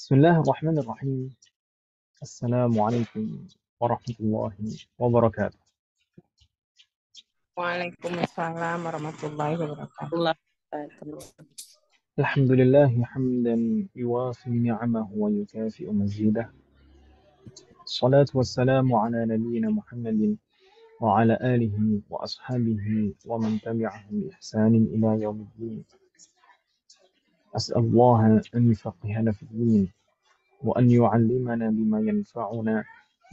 بسم الله الرحمن الرحيم. السلام عليكم ورحمة الله وبركاته. Waalaikumsalam warahmatullahi wabarakatuh. الحمد لله حمدا يوافي نعمه ويكافئ مزيده. الصلاة والسلام على نبينا محمد وعلى آله وأصحابه ومن تبعهم بإحسان إلى يوم الدين. أسأل الله أن يفقهنا في الدين وأن يعلمنا بما ينفعنا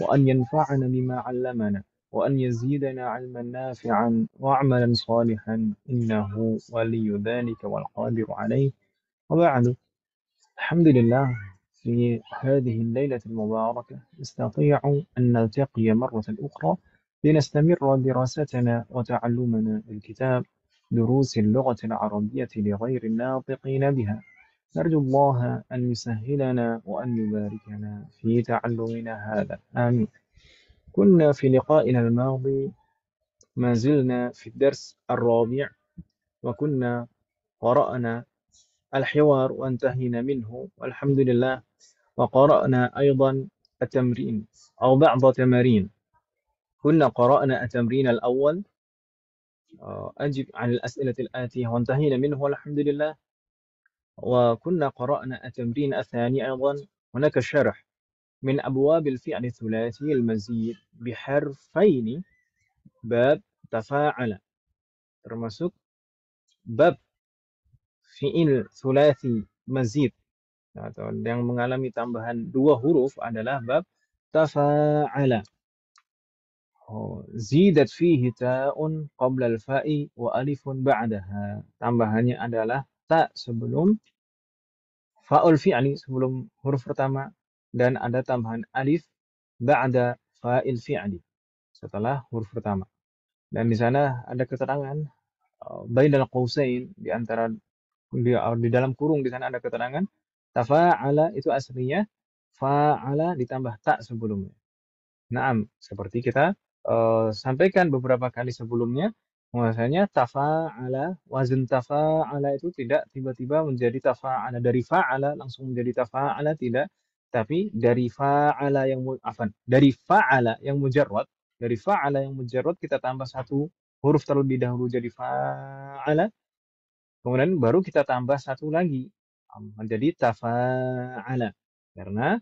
وأن ينفعنا بما علمنا وأن يزيدنا علما نافعا وعملا صالحا إنه ولي ذلك والقادر عليه. وبعد، الحمد لله، في هذه الليلة المباركة نستطيع أن نلتقي مرة أخرى لنستمر دراستنا وتعلمنا الكتاب دروس اللغة العربية لغير الناطقين بها. نرجو الله أن يسهلنا وأن يباركنا في تعلمنا هذا، آمين. كنا في لقائنا الماضي ما زلنا في الدرس الرابع، وكنا قرأنا الحوار وانتهينا منه والحمد لله، وقرأنا أيضا التمرين أو بعض تمارين. كنا قرأنا التمرين الأول، أجب عن الأسئلة الآتية، وانتهينا منه والحمد لله. وكنا قرأنا التمرين الثاني أيضا، هناك شرح من أبواب الفعل الثلاثي المزيد بحرفين bab tafa'ala, termasuk bab fi'il thulathi mazid atau yang mengalami tambahan dua huruf adalah bab tafa'ala. Zidat fihi ta'un qabla al-fa'i wa alifun ba'daha. Tambahannya adalah ta sebelum fa'ul fi'li, sebelum huruf pertama, dan ada tambahan alif ba'da fa'il fi'li, setelah huruf pertama. Dan di sana ada keterangan bainal qausain, di antara di dalam kurung di sana ada keterangan tafa'ala itu aslinya fa'ala ditambah ta sebelumnya. Naam, seperti kita sampaikan beberapa kali sebelumnya, bahwasanya tafa'ala, wazn tafa'ala itu tidak tiba-tiba menjadi tafa'ala, dari fa'ala langsung menjadi tafa'ala, tidak, tapi dari fa'ala yang dari fa'ala yang mujarrad, kita tambah satu huruf terlebih dahulu jadi fa'ala, kemudian baru kita tambah satu lagi menjadi tafa'ala. Karena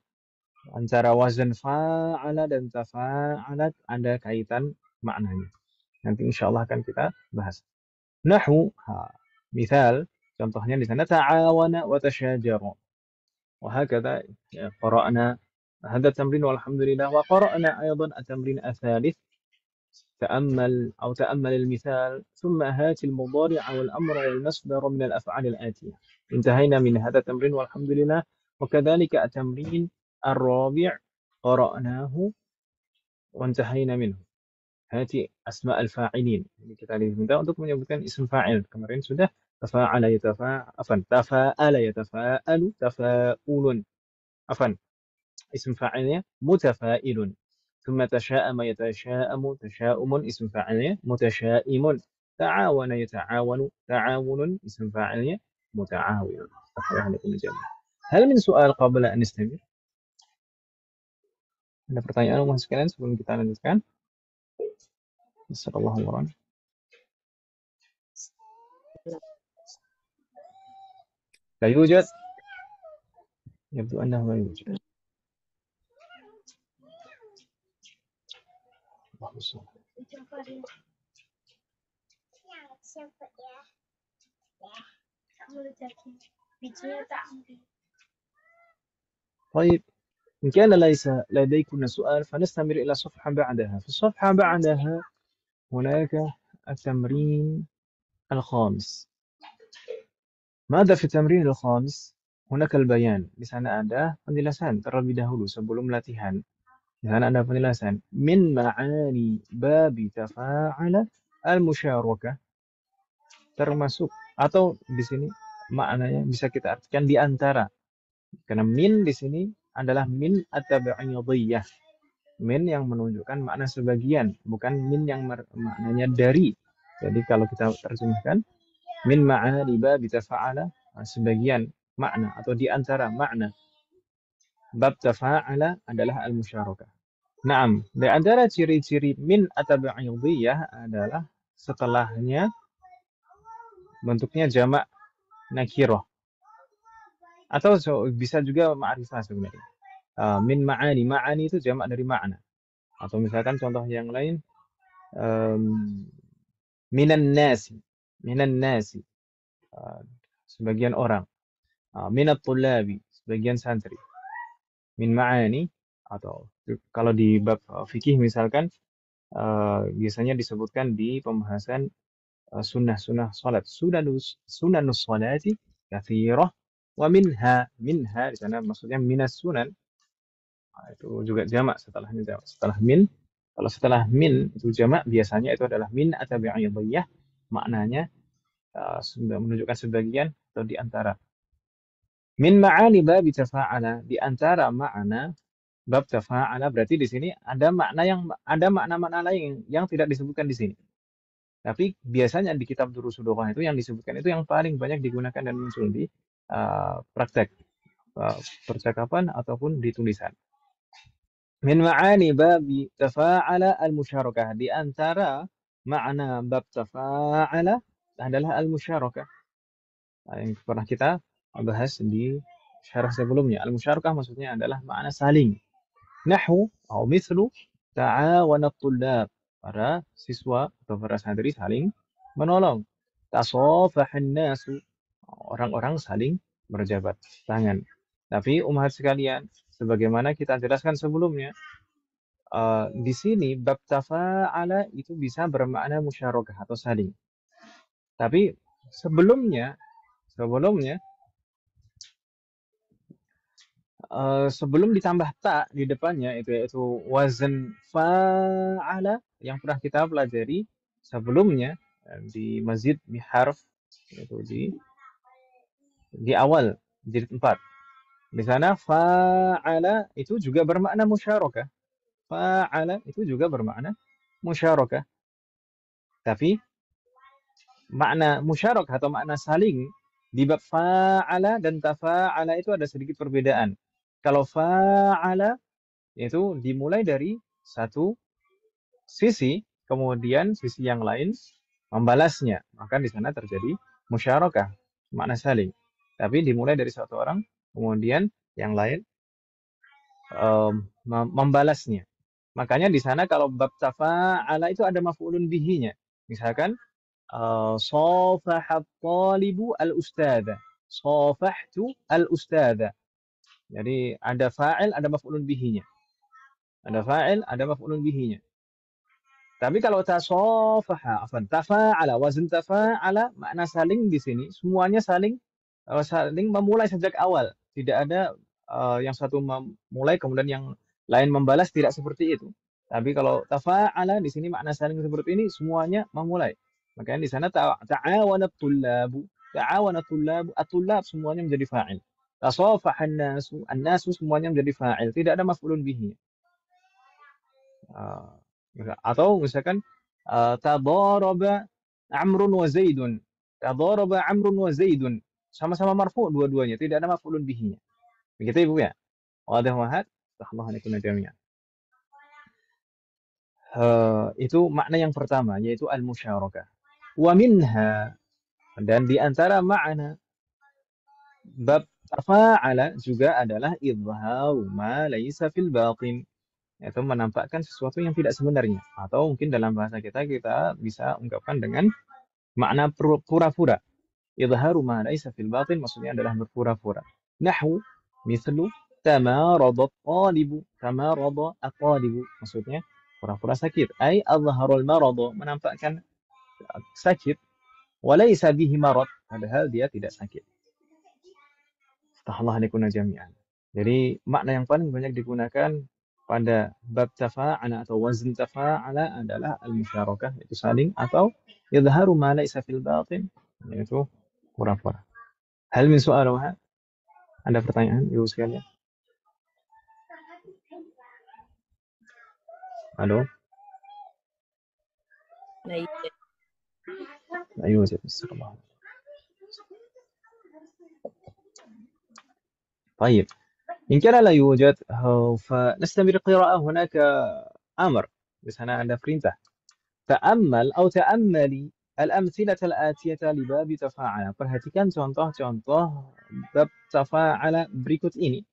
antara wazan fa'ala dan tafa'alat ada kaitan maknanya. Nanti insyaallah akan kita bahas. Nahwu, misal contohnya di sana ta'awana wa tashajara. وهكذا قرأنا هذا التمرين والحمد لله. وقرأنا أيضا التمرين الثالث، تأمل المثال ثم هات المضارع والأمر والمصدر من الأفعال الآتية. انتهينا من هذا التمرين والحمد لله. وكذلك التمرين الرابع قرأناه وانتهينا منه. هاتي أسماء الفاعلين. Jadi kita diminta untuk menyebutkan isim fa'il. Kemarin sudah tafa'ala tafa'ala yatafa'alu, tafa'ulun. Isim fa'ilnya mutafa'ilun. ثم تشاءم يتشاءم، تشاؤم اسم فاعلnya متشائم. تعاون يتعاون، تعاون اسم فاعلnya متعاون. هل من سؤال قبل أن نستمر؟ Ada pertanyaan mas sekalian sebelum kita lanjutkan? Assalamualaikum. لا يوجد؟ يبدو أنه لا يوجد. اللهم صل. طيب، إن كان ليس لديكم سؤال فنستمر إلى الصفحة بعدها. في الصفحة بعدها هناك التمرين الخامس. ماذا في التمرين الخامس؟ هناك البيان. Di sana ada penjelasan terlebih dahulu sebelum latihan. Di sana ada penjelasan min ma'ani babi tafa'ala al-musyarakah, termasuk, atau di sini maknanya bisa kita artikan di antara. Karena min di sini adalah min at-tabi'iyah. Min yang menunjukkan makna sebagian, bukan min yang maknanya dari. Jadi kalau kita terjemahkan min ma'ani babi tafa'ala, sebagian makna atau di antara makna bab tafa'ala adalah al-musyarakah. Naam, di antara ciri-ciri min at-tabi'idiyah adalah setelahnya bentuknya jamak nakirah atau bisa juga ma'rifah sebenarnya. Min ma'ani, ma'ani itu jamak dari makna. Atau misalkan contoh yang lain, um, minan nasi, minan nasi, uh, sebagian orang, minat tullabi, sebagian santri, min ma'ani, atau kalau di bab fikih misalkan, biasanya disebutkan di pembahasan sunnah-sunnah salat, sunanus salati katsirah wa minha di sana maksudnya minas sunan. Itu juga jamak setelahnya jamak. Setelah min, kalau setelah min itu jamak biasanya itu adalah min atau bi'idhiyah, maknanya menunjukkan sebagian atau di antara. Min ma'ani bab tafa'ala, di antara makna bab tafa'ala berarti di sini ada makna-makna lain yang tidak disebutkan di sini. Tapi biasanya di kitab Durusul Lughah itu yang disebutkan itu yang paling banyak digunakan dan muncul di praktek percakapan ataupun di tulisan. Min ma'ani babi tafa'ala al-musyarakah. Di antara makna bab tafa'ala adalah al-musyarakah. Yang pernah kita bahas di syarah sebelumnya. Al-musyarakah maksudnya adalah makna saling. Nahu atau mislu ta'awana tullab. Para siswa atau para santri saling menolong. Tasafahan nasu. Orang-orang saling berjabat tangan. Tapi umat sekalian, sebagaimana kita jelaskan sebelumnya, di sini bab tafa'ala itu bisa bermakna musyarakah atau saling. Tapi sebelumnya sebelumnya sebelum ditambah ta di depannya itu yaitu wazn fa'ala yang pernah kita pelajari sebelumnya di Masjid Miharf itu di awal jilid 4. Di sana fa'ala itu juga bermakna musyarakah. Fa'ala itu juga bermakna musyarakah. Tapi makna musyarakah atau makna saling di bab fa'ala dan tafa'ala itu ada sedikit perbedaan. Kalau fa'ala itu dimulai dari satu sisi, kemudian sisi yang lain membalasnya. Maka di sana terjadi musyarakah, makna saling. Tapi dimulai dari satu orang, kemudian yang lain membalasnya. Makanya di sana kalau bab tafa'ala itu ada maf'ulun bihinya. Misalkan safahat talibu al-ustadha. Safahtu al-ustadha. Jadi ada fa'il, ada maf'ulun bihinya. Ada fa'il, ada maf'ulun bihinya. Tapi kalau tafa'ala, wazn tafa'ala, makna saling di sini, semuanya saling memulai sejak awal. Tidak ada yang satu memulai kemudian yang lain membalas, tidak seperti itu. Tapi kalau tafa'ala di sini makna saling seperti ini, semuanya memulai. Makanya di sana ta'awanat tullabu, at-tullab semuanya menjadi fa'il. Tasafahan nasu, an-nasu semuanya menjadi fa'il. Tidak ada maf'ulun bihi. Atau misalkan tadaraba Amrun wa Zaidun. Tadaraba Amrun wa Zaidun. Sama-sama marfu dua-duanya, tidak ada maf'ulun bihi. Begitu Ibu ya? Wadah wahad. Allah alaikum jami'an. Itu makna yang pertama yaitu al-musyarakah. Wa minha, dan di antara makna bab tafa'ala juga adalah idharu ma laisa fil batin, yaitu menampakkan sesuatu yang tidak sebenarnya, atau mungkin dalam bahasa kita bisa ungkapkan dengan makna pura-pura. Idharu ma laisa fil batin maksudnya adalah berpura-pura. Nahwu mislu tamarada at-talibu, tamarada at-talibu maksudnya pura-pura sakit. Ai adharul marada, menampakkan sakit, walaysa bihi marad, padahal dia tidak sakit. Tahallah alaikuna jami'an. Jadi makna yang paling banyak digunakan pada bab tafa'ala atau wazn tafa'ala adalah al-musyarakah, itu saling, atau yadharu ma laisa fil batin, yaitu pura-pura. Hal min soal wahad? Ada pertanyaan Ibu sekalian? Halo? Nah, iya. Ayo, Bismillah. Baik. إن كان لا يوجد فنستمر القراءة. هناك أمر، بس أنا عندنا perintah. تأمل أو تأملي الأمثلة الآتية لباب تفاعل. Perhatikan contoh-contoh bab tafa'ala berikut ini.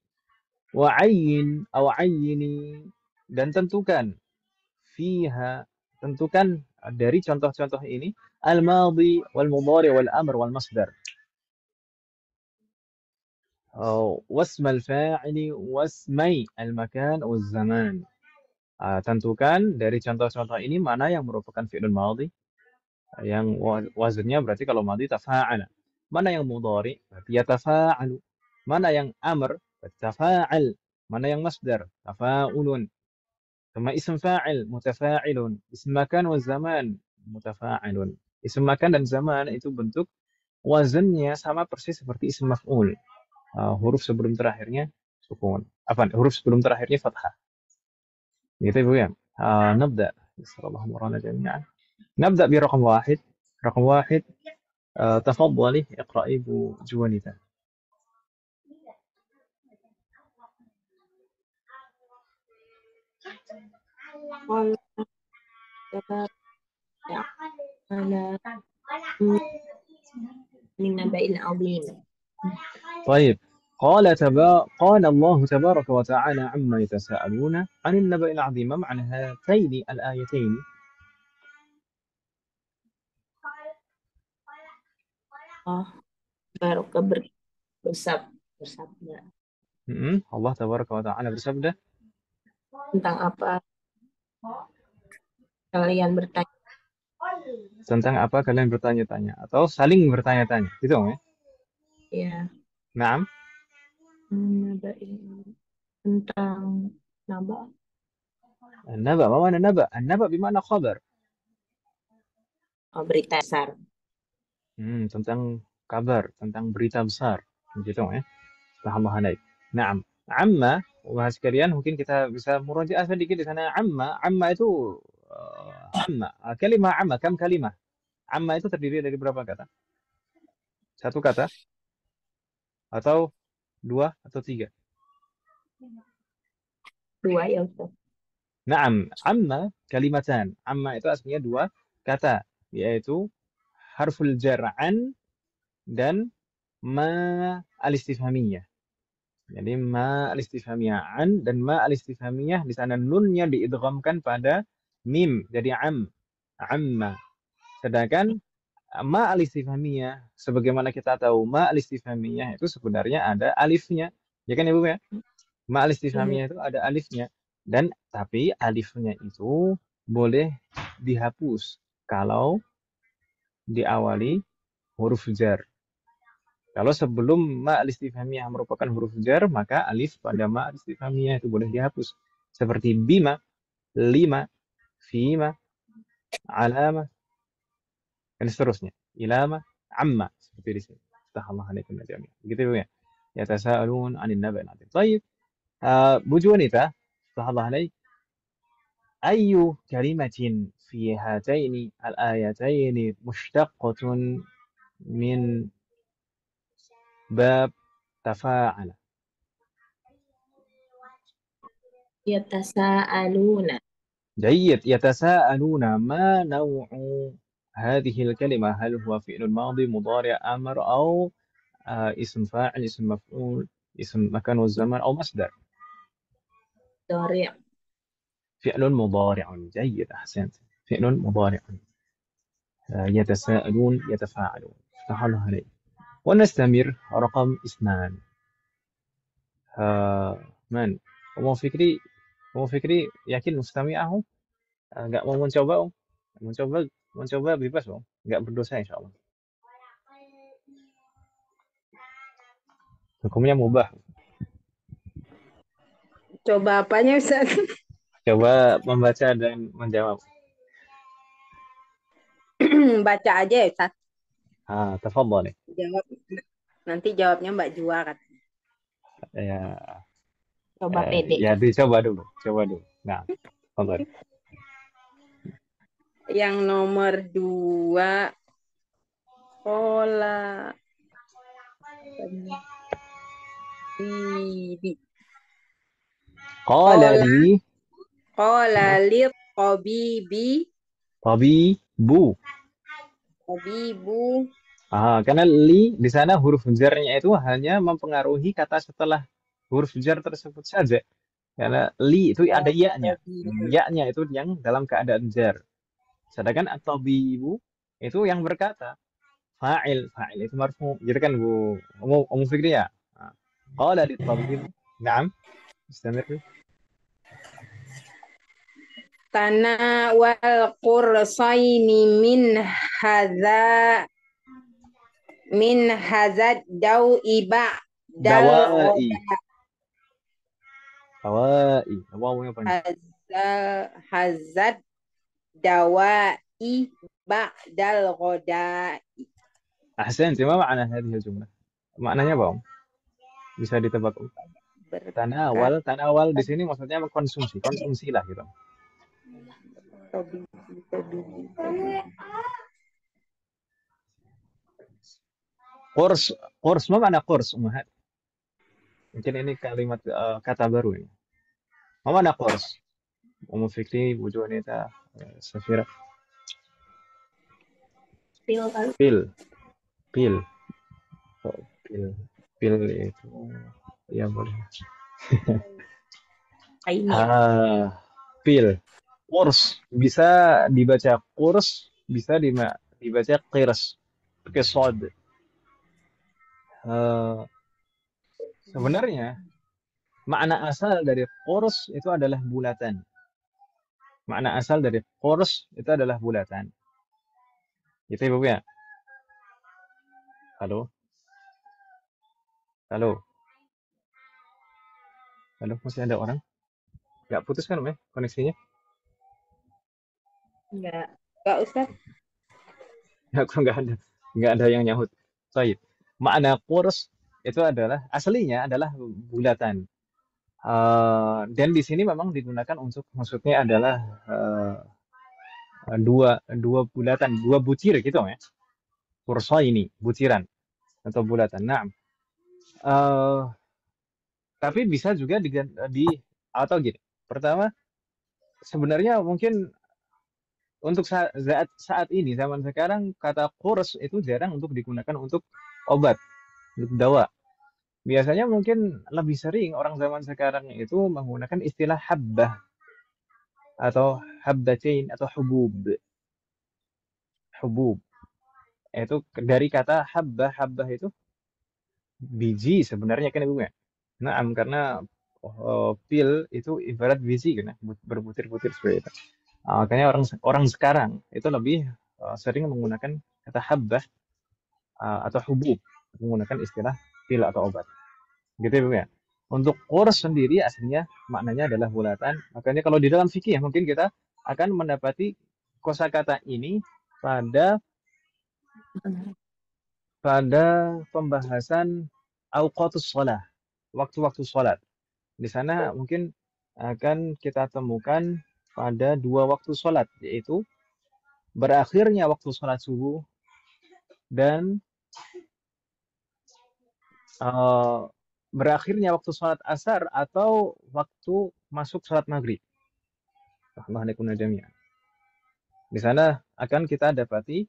Wa'ayyin atau ayyini, dan tentukan fiha, tentukan dari contoh-contoh ini al-madhi wal mudhari wal amr wal masdar. واسم الفاعل واسمي المكان والزمان. Tentukan dari contoh-contoh ini mana yang merupakan fi'lun madhi, yang wazannya berarti kalau madhi tafa'ala. Mana yang mudhari berarti yatafa'alu. Mana yang amr berarti tafa'al. Mana yang masdar tafa'ulun. Sama isim fa'il mutafa'ilun. Isim makan wa zaman mutafa'ilun. Isim makan dan zaman itu bentuk wazannya sama persis seperti isim maf'ul. Huruf sebelum terakhirnya sukun. Apa? Huruf sebelum terakhirnya fathah. Gitu Ibu ya. نبدأ. نسأل الله أمورنا جميعا. نبدأ برقم واحد. رقم واحد. تفضلي اقرأي بو جوانيتا. قال تبارك وتعالى من نبأ عظيم. طيب. قال الله تبارك وتعالى عما يتساءلون عن النبأ العظيم. ما معنى هاتين الآيتين؟ Allah Baraka bersabda Allah Tabaraka wa Ta'ala bersabda, tentang apa kalian bertanya. tentang apa kalian bertanya-tanya atau saling bertanya-tanya, gitu ya? Ya, Naam. naba ini tentang naba. An-naba, ma mana naba? An-naba bimana khabar. Berita besar. Tentang kabar, tentang berita besar, gitu ya. Alhamdulillah alaik. Naam. Amma, wahai sekalian, mungkin kita bisa murajaah sedikit di sana. Amma itu amma. Kalimah amma, kam kalimah? Amma itu terdiri dari berapa kata? Satu kata atau dua atau tiga? Dua ya Ustaz. Naam, amma kalimatan. Amma itu aslinya dua kata, yaitu harful jar'an dan ma al-istifhamiyah. Jadi ma al-istifhamiyah an dan ma al-istifhamiyah di sana nunnya diidghamkan pada mim. Jadi amma. Sedangkan ma al-istifhamiyah, sebagaimana kita tahu ma al-istifhamiyah itu sebenarnya ada alifnya. Ya kan Ibu ya? Ma Iya. al-istifhamiyah itu ada alifnya, dan tapi alifnya itu boleh dihapus kalau diawali huruf jar. Kalau sebelum ma al-istifhamiyah merupakan huruf jar, maka alif pada ma al-istifhamiyah itu boleh dihapus. Seperti bima, lima, fima, alama, dan seterusnya. Ilama, amma, seperti di sini. Astaghfirullah alaikum jami'an. Begitu ya. Yatasaalun 'anil naba'il 'adzim. Baik. Bu Juanita, astaghfirullah alaik. أي كلمة في هاتين الآيتين مشتقة من باب تفاعل؟ Yatasaaluna. جيد. يتساءلون. ما نوع هذه الكلمة؟ هل هو فعل ماضي مضارع أمر أو اسم فاعل اسم مفعول اسم مكان والزمان أو مصدر؟ Dori'. فعل مضارع. جيد، أحسنت. فعل مضارع. يتساءلون يتفاعلون. افتح الله عليك. ونستمر. رقم 2. Man, Umum Fikri, Umum Fikri yakin mustami'ahu? Nggak mau mencoba, Om? Mencoba, mencoba bebas, Om. Nggak berdosa, insya Allah. Hukumnya mubah. Coba apanya Ustaz? Coba membaca dan menjawab. Baca aja ya Ustaz. Tafadhali. Jawab. Nanti jawabnya Mbak Jua kan. Ya, Coba pede. ya dicoba dulu, coba dulu. Nah, tafadhali. Yang nomor 2 pola pendidik. Qala Qala li qala ya, li tabibi tabibu. tabibu Karena li di sana huruf jarnya itu hanya mempengaruhi kata setelah huruf jar tersebut saja. Karena li itu ada ya-nya. tabibu. Ya-nya itu yang dalam keadaan jar. Sedangkan at-tabibu itu yang berkata. Fa'il itu marfu. Gitu kan Bu Ummu Fikri ya? Nah, qala li tabibu. Naam, istamir. Tanawal qursaini min hazad dau iba dal Dawai. Dawai. Wawunya panjang. hazad dawai ba'dal ghoda Ahsan, cuma makna hadhihi jumlah. Maknanya apa, Om? Bisa ditebak, Om? berkata Tanawal di sini maksudnya konsumsi, konsumsi lah gitu. Kurs, kurs apa makna kurs, Ummahat? Mungkin ini kalimat kata baru ini. Apa makna kurs? Ummu Fikri, Bu Juanita, Safira. pil kali Pil, pil, oh, pil, pil itu ya boleh. kainnya Pil, kurs bisa dibaca kurs, bisa dibaca qirs, pakai sod. Eh, Sebenarnya makna asal dari kurs itu adalah bulatan. Makna asal dari kurs itu adalah bulatan. Gitu Ibu ya? Halo? Halo? Halo? Masih ada orang? Nggak putus kan, Om, ya, koneksinya? enggak enggak usah Nggak, kok nggak ada. Nggak ada yang nyahut. Baik. Makna kurs itu adalah, aslinya adalah bulatan. Dan di sini memang digunakan untuk, maksudnya adalah eh, dua bulatan, dua butir gitu ya. Kursa ini, butiran atau bulatan. Nah, eh, tapi bisa juga di atau gini. Pertama, sebenarnya mungkin untuk saat ini, zaman sekarang, kata kurs itu jarang untuk digunakan untuk obat, untuk dawa. Biasanya mungkin lebih sering orang zaman sekarang itu menggunakan istilah habbah atau habbatain atau hubub. Hubub. Itu dari kata habbah, habbah itu biji sebenarnya kan Ibu ya. Nah, karena pil itu ibarat biji kan ya, berbutir-butir seperti itu. Makanya orang orang sekarang itu lebih sering menggunakan kata habbah atau hubub, menggunakan istilah pil atau obat. Gitu ya, Bu ya. Untuk kurs sendiri aslinya maknanya adalah bulatan. Makanya kalau di dalam fikih mungkin kita akan mendapati kosakata ini pada pada pembahasan auqatus shalah, waktu-waktu sholat. Di sana mungkin akan kita temukan pada dua waktu sholat, yaitu berakhirnya waktu sholat subuh dan eh, berakhirnya waktu sholat asar atau waktu masuk sholat maghrib. Di sana akan kita dapati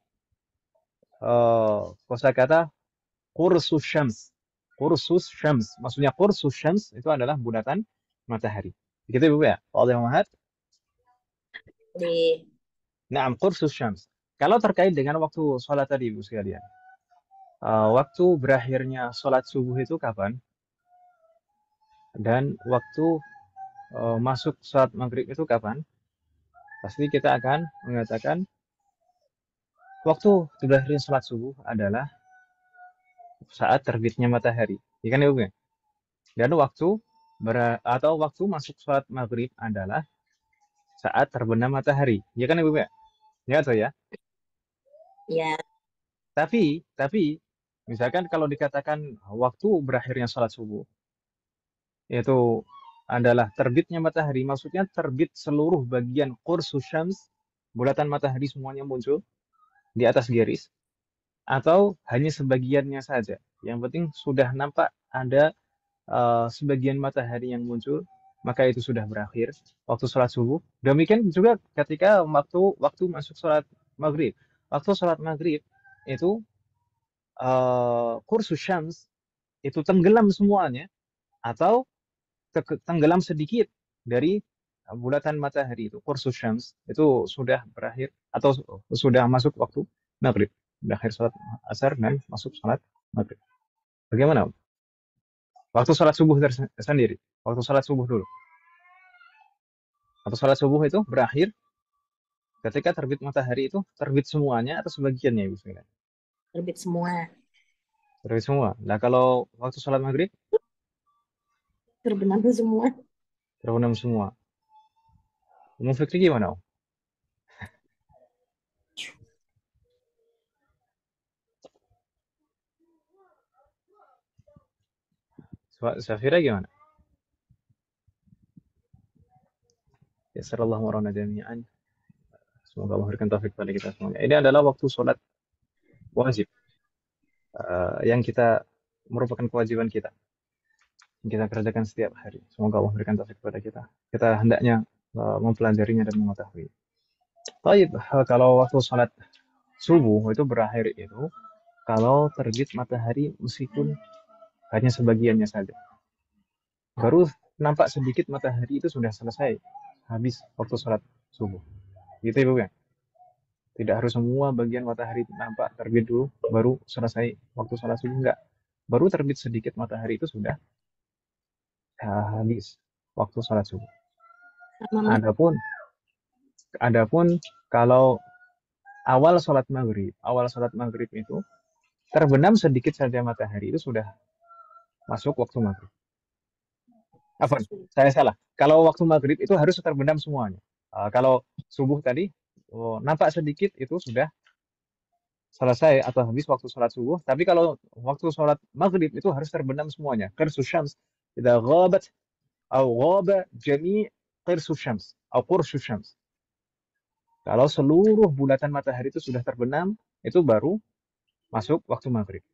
kosakata kursus syams. Kursus syams. Maksudnya kursus syams itu adalah bulatan matahari. Begitu Ibu ya? Oleh Muhammad. di Nah, kursus syams. Kalau terkait dengan waktu sholat tadi Ibu sekalian. Waktu berakhirnya sholat subuh itu kapan? Dan waktu masuk sholat maghrib itu kapan? Pasti kita akan mengatakan waktu berakhirnya sholat subuh adalah saat terbitnya matahari. Ya kan Ibu ya? Dan waktu atau waktu masuk sholat maghrib adalah saat terbenam matahari. Ya kan Ibu ya? Ya atau ya? ya Tapi misalkan kalau dikatakan waktu berakhirnya sholat subuh itu adalah terbitnya matahari, maksudnya terbit seluruh bagian kursus syams, bulatan matahari semuanya muncul di atas garis, atau hanya sebagiannya saja. Yang penting sudah nampak ada sebagian matahari yang muncul, maka itu sudah berakhir waktu sholat subuh. Demikian juga ketika waktu masuk sholat maghrib. Waktu sholat maghrib itu kursus syams itu tenggelam semuanya atau tenggelam sedikit dari bulatan matahari itu kursus syams itu sudah berakhir atau sudah masuk waktu maghrib, berakhir sholat asar dan masuk sholat maghrib. Bagaimana? Waktu sholat subuh sendiri, waktu sholat subuh dulu. Waktu sholat subuh itu berakhir ketika terbit matahari itu terbit semuanya atau sebagiannya, Ibu sekalian? Terbit semua. Terbit semua. Nah, kalau waktu sholat maghrib Terbenam semua. terbenam semua. Umum Fikri gimana? Safira gimana? Ya, sallallahu warahmatullahi jami'an. Semoga Allah memberikan taufik pada kita semuanya. Ini adalah waktu sholat wajib yang kita merupakan kewajiban kita yang kita kerjakan setiap hari. Semoga Allah memberikan taufik pada kita. Kita hendaknya mempelajarinya dan mengetahui. Baik, kalau waktu sholat subuh itu berakhir itu kalau terbit matahari meskipun hanya sebagiannya saja. Baru nampak sedikit matahari itu sudah selesai habis waktu sholat subuh. Gitu Ibu ya? Tidak harus semua bagian matahari nampak terbit dulu baru selesai waktu sholat subuh, enggak. Baru terbit sedikit matahari itu sudah habis waktu sholat subuh. Adapun kalau awal sholat maghrib itu terbenam sedikit saja matahari itu sudah masuk waktu maghrib. Apa? Saya salah. Kalau waktu maghrib itu harus terbenam semuanya. Kalau subuh tadi nampak sedikit itu sudah selesai atau habis waktu sholat subuh. Tapi kalau waktu sholat maghrib itu harus terbenam semuanya. Qirsus syams. Idza ghabat atau ghaba jami' qirsus syams atau qursus syams. Kalau seluruh bulatan matahari itu sudah terbenam, itu baru masuk waktu maghrib.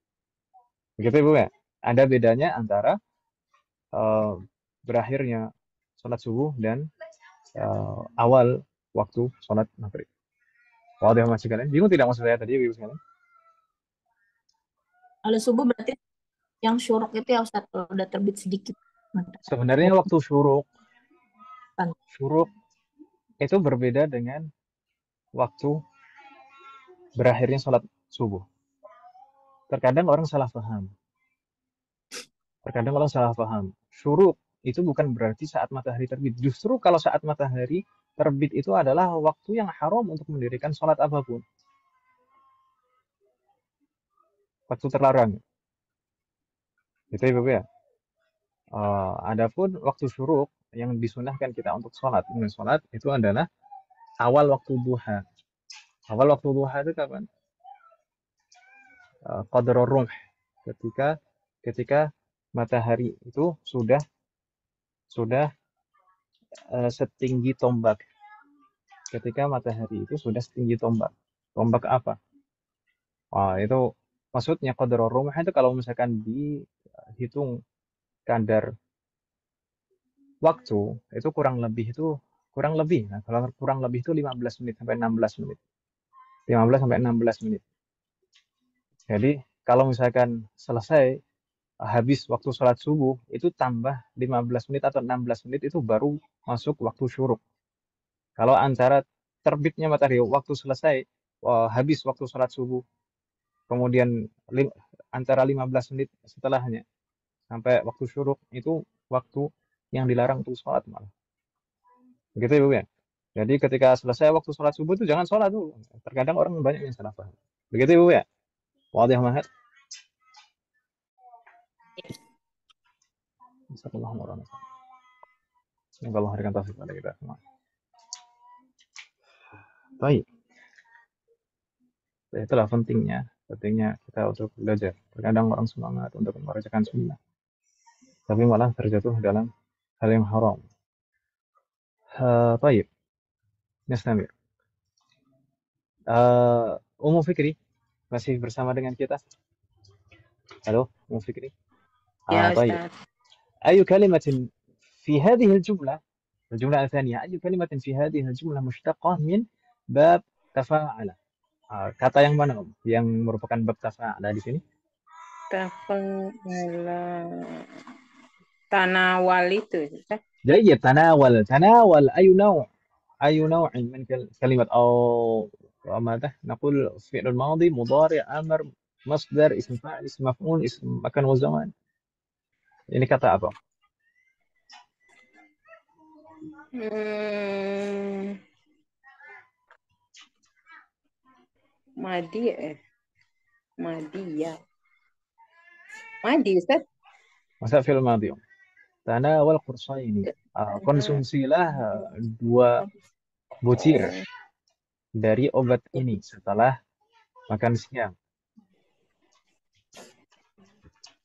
Begitu Ibu ya? Ada bedanya antara berakhirnya sholat subuh dan awal waktu sholat maghrib. Wadah masih kalian? Bingung tidak maksud saya tadi Ibu sekalian? Kalau subuh berarti yang syuruk itu ya Ustaz, kalau udah terbit sedikit. Sebenarnya waktu syuruk itu berbeda dengan waktu berakhirnya sholat subuh. Terkadang orang salah paham. Syuruk itu bukan berarti saat matahari terbit. Justru kalau saat matahari terbit itu adalah waktu yang haram untuk mendirikan sholat apapun. Waktu terlarang. Itu Ibu ya. Adapun waktu syuruk yang disunahkan kita untuk sholat itu adalah awal waktu duha. Awal waktu duha itu kapan? Qadrul rumh. Ketika matahari itu sudah setinggi tombak. Ketika matahari itu sudah setinggi tombak. Tombak apa? Itu maksudnya qadrul rumh itu kalau misalkan dihitung kadar waktu itu kurang lebih. Nah, kalau kurang lebih itu 15 menit sampai 16 menit. 15 sampai 16 menit. Jadi kalau misalkan selesai habis waktu sholat subuh itu tambah 15 menit atau 16 menit itu baru masuk waktu syuruk. Kalau antara terbitnya matahari waktu selesai habis waktu sholat subuh kemudian antara 15 menit setelahnya sampai waktu syuruk itu waktu yang dilarang untuk sholat malah. Begitu Ibu ya. Jadi ketika selesai waktu sholat subuh itu jangan sholat dulu. Terkadang orang banyak yang salah paham. Begitu Ibu ya. Wadih Mahat. Semoga Allah memberikan taufik pada kita semua. Baik. Itulah pentingnya kita untuk belajar. Terkadang orang semangat untuk mengerjakan sunnah, tapi malah terjatuh dalam hal yang haram. Baik. Nastamir. Umum Fikri masih bersama dengan kita. Halo, Umum Fikri. Ya Baik. Ustaz. Ayu kalimatin في هذه الجملة الثانية أي كلمة في هذه الجملة مشتقة من bab tafa'ala. Kata yang mana Om? Yang merupakan bab tafa'ala di sini? Tafa'ala. Tanawal itu. جيد. تناول أي نوع من كلمة أو ماذا نقول فعل الماضي مضارع أمر مصدر اسم فاعل اسم مفعول اسم مكان وزمان. Ini kata apa? Madi Madi ya. Madi Ustaz. Masa fi'il madhi. Tanawal qursaini. Konsumsilah 2 butir dari obat ini setelah makan siang.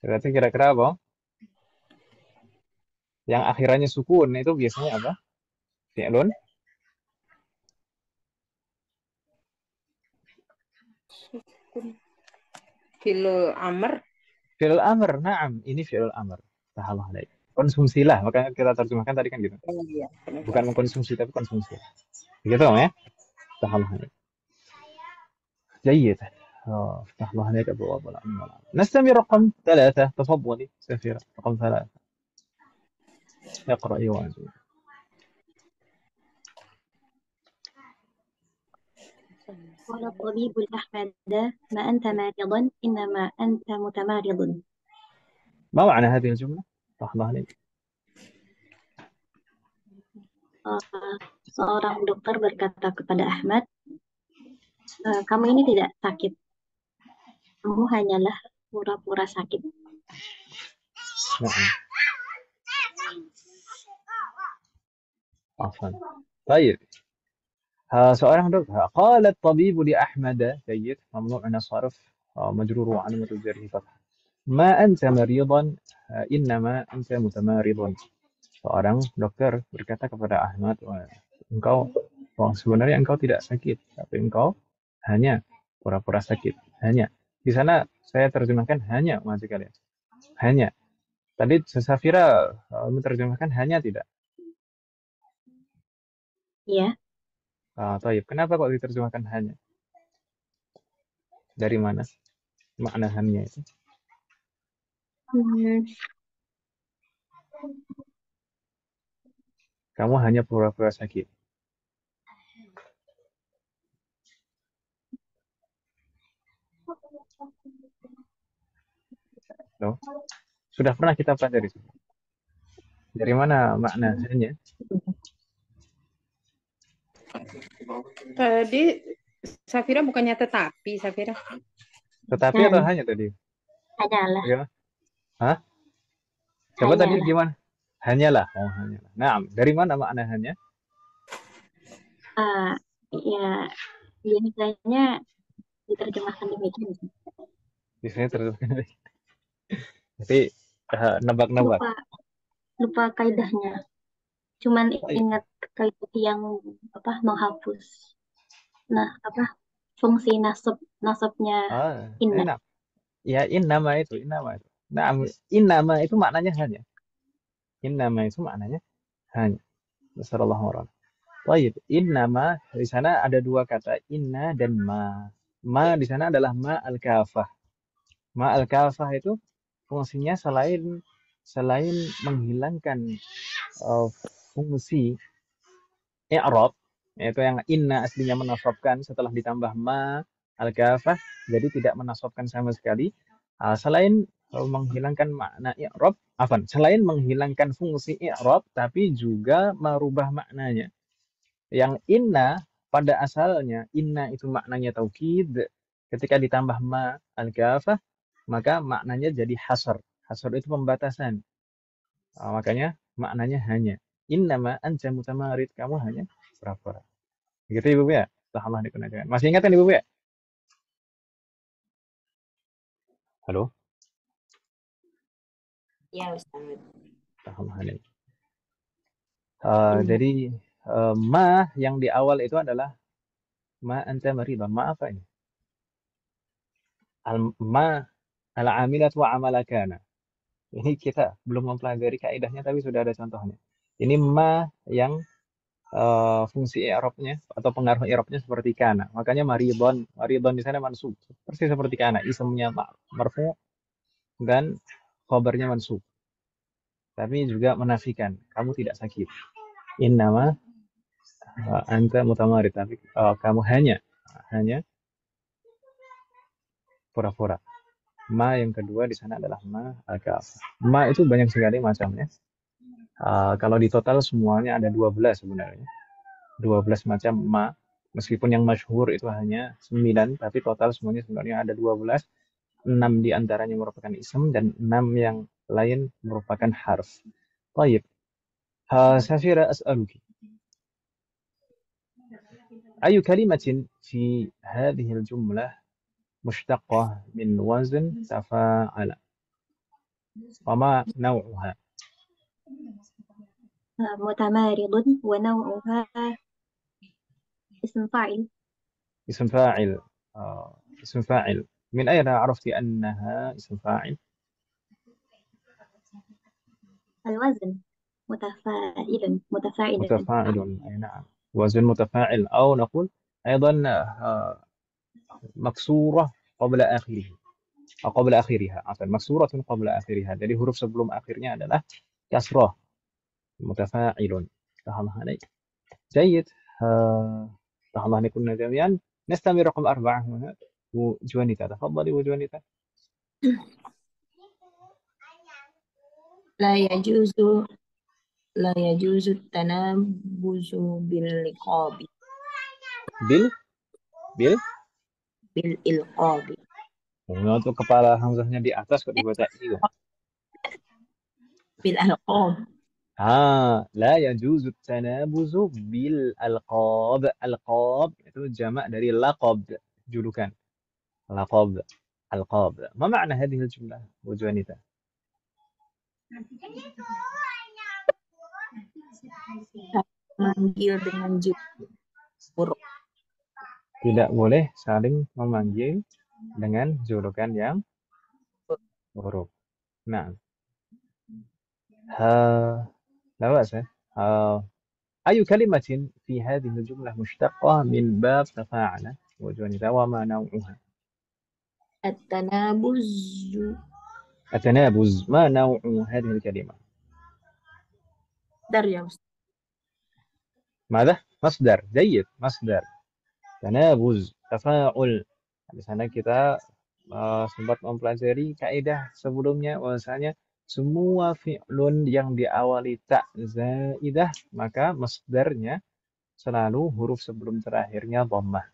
Berarti kira-kira apa? Yang akhirannya sukun itu biasanya apa? Fi'lun Filul amr. Fi'lul amr. Naam, ini fi'lul amr. Tahallah alaik. Konsumsilah, makanya kita terjemahkan tadi kan gitu. Iya, Bukan mengkonsumsi tapi konsumsi. Begitu ya? Tahallah alaik. جيد. افتح الله عليك ابواب العلم والعمل. نستمع رقم 3. تفضلي سفيرة رقم 3. اقرأي وأنزل. قال الطبيب لأحمد ما أنت مريض إنما أنت متمارض. ما معنى هذه الجملة؟ افتح الله عليك. Seorang dokter berkata kepada Ahmad, kamu ini tidak sakit. Kamu hanyalah pura-pura sakit. نعم. عفوا. طيب. seorang dokter. قال الطبيب لأحمد. جيد. ممنوع من الصرف. مجرور وعلامة جره فتحة. ما أنت مريضا إنما أنت متمارض. Seorang dokter berkata kepada Ahmad, sebenarnya engkau tidak sakit, tapi engkau hanya pura-pura sakit. Hanya. Di sana saya terjemahkan hanya, maksud kalian. Hanya. Tadi Safira menerjemahkan hanya tidak? Iya. Taib. Kenapa kok diterjemahkan hanya? Dari mana makna hanya itu? Kamu hanya pura-pura sakit. Loh? Sudah pernah kita pelajari. Dari mana makna hanya? Tadi Safira bukannya tetapi, Safira. Tetapi atau hanya tadi? Hanyalah. Gimana? Hah? Coba tadi gimana? Hanyalah. Oh, hanyalah. Nah, dari mana makna hanya? Ya, biasanya diterjemahkan demikian. Biasanya terjemahkan demikian. Jadi nebak-nebak. Lupa kaidahnya. Cuman ingat kaidah yang menghapus. Fungsi nasabnya inna. Ya, innama itu. Nah, innama itu maknanya hanya. Innama itu maknanya hanya. Nasallallahu. Baik, innama di sana ada 2 kata, inna dan ma. Ma di sana adalah ma al-kafah. Ma al-kafah itu fungsinya selain menghilangkan fungsi i'rab, yaitu yang inna aslinya menasabkan setelah ditambah ma al-kafah, jadi tidak menasabkan sama sekali. Selain menghilangkan makna i'rab, selain menghilangkan fungsi i'rab, tapi juga merubah maknanya. Yang inna pada asalnya, inna itu maknanya taukid. Ketika ditambah ma al-kafah, maka maknanya jadi hasr. Hasr itu pembatasan. Makanya maknanya hanya. Innama anta mutamarid, kamu hanya pura-pura. Begitu Ibu ya? Allah digunakan. Masih ingat kan Ibu ya? Halo? Ya, Ustaz. Jadi ma yang di awal itu adalah ma anta maridan. Ma apa ini? Ma al-amilat wa amala kana. Ini kita belum mempelajari kaidahnya tapi sudah ada contohnya. Ini ma yang fungsi i'rabnya atau pengaruh i'rabnya seperti kana. Makanya maridon, maridon di sana mansub. Persis seperti kana, isimnya marfu dan khabarnya mansub. Tapi juga menafikan kamu tidak sakit. Innama anta mutamarid, tapi kamu hanya pura-pura. Ma yang kedua di sana adalah ma agaf. Ma itu banyak sekali macamnya. Kalau di total semuanya ada 12 sebenarnya. 12 macam ma. Meskipun yang masyhur itu hanya 9, tapi total semuanya sebenarnya ada 12. 6 di antaranya merupakan ism dan 6 yang lain merupakan harf. Baik. Safira as'aluki. Ayu kalimatin fi hadhihi al-jumlah mushtaqah min wazn tafa'ala. Wa ma naw'uha? متمارض ونوعها اسم فاعل. اسم فاعل. اسم فاعل. من أين عرفت أنها اسم فاعل؟ الوزن متفاعل. متفاعل، أي نعم، وزن متفاعل، أو نقول أيضا مكسورة قبل آخره أو قبل آخرها، عفوا مكسورة قبل آخرها. Jadi huruf sebelum akhirnya adalah kasrah. متفاعل. فهم عليك؟ جيد. الله أن كنا جميعا. نستمر رقم 4 هنا. وجوانيتا، تفضلي وجوانيتا. لا يجوز التنابز باللقاب. بالإلقاب. Untuk kepala hamzahnya di atas kok dibaca i. بالألقاب. لا يجوز التنابز بالألقاب. Alqab itu jamak dari laqab, julukan. Laqab, alqab. ما معنى هذه الجملة وجوانيتا؟ Manggil dengan huruf. Tidak boleh saling memanggil dengan julukan yang huruf. Nah, لا بأس. أي كلمة في هذه الجملة مشتقة من باب تفاعل وجوانيتا وما نوعها؟ التنابز. ما نوع هذه الكلمة؟ مصدر يا أستاذ. ماذا؟ مصدر. جيد، مصدر. Tanabuz, tafa'ul. Di sana kita sempat mempelajari kaidah sebelumnya bahwasanya semua fi'lun yang diawali ta zaidah maka masdarnya selalu huruf sebelum terakhirnya dhammah.